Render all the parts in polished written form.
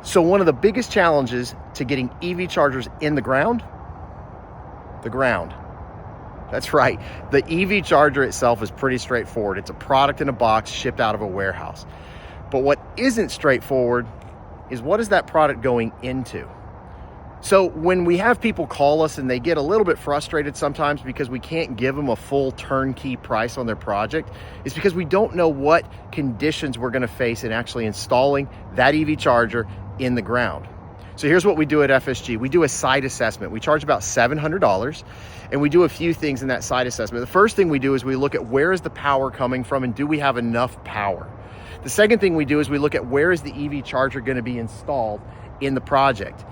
So one of the biggest challenges to getting EV chargers in the ground. That's right. The EV charger itself is pretty straightforward. It's a product in a box shipped out of a warehouse. But what isn't straightforward is, what is that product going into? So when we have people call us and they get a little bit frustrated sometimes because we can't give them a full turnkey price on their project, it's because we don't know what conditions we're going to face in actually installing that EV charger in the ground. So here's what we do at FSG. We do a site assessment. We charge about $700, and we do a few things in that site assessment. The first thing we do is we look at where is the power coming from and do we have enough power? The second thing we do is we look at where is the EV charger going to be installed in the project.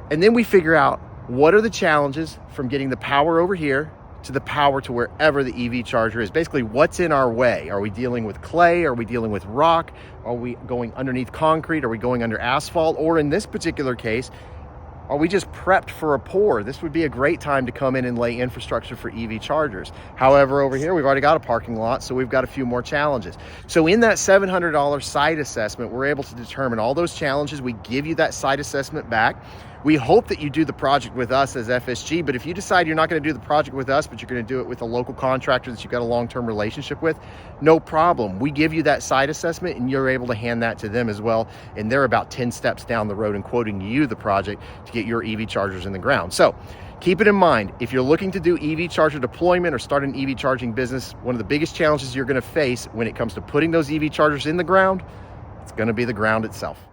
And then we figure out what are the challenges from getting the power over here to the power to wherever the EV charger is. Basically, what's in our way? Are we dealing with clay? Are we dealing with rock? Are we going underneath concrete? Are we going under asphalt? Or in this particular case, are we just prepped for a pour? This would be a great time to come in and lay infrastructure for EV chargers. However, over here, we've already got a parking lot, so we've got a few more challenges. So in that $700 site assessment, we're able to determine all those challenges. We give you that site assessment back. We hope that you do the project with us as FSG, but if you decide you're not going to do the project with us, but you're going to do it with a local contractor that you've got a long-term relationship with, no problem. We give you that site assessment and you're able to hand that to them as well. And they're about 10 steps down the road and quoting you the project to get your EV chargers in the ground. So keep it in mind, if you're looking to do EV charger deployment or start an EV charging business, one of the biggest challenges you're going to face when it comes to putting those EV chargers in the ground, it's going to be the ground itself.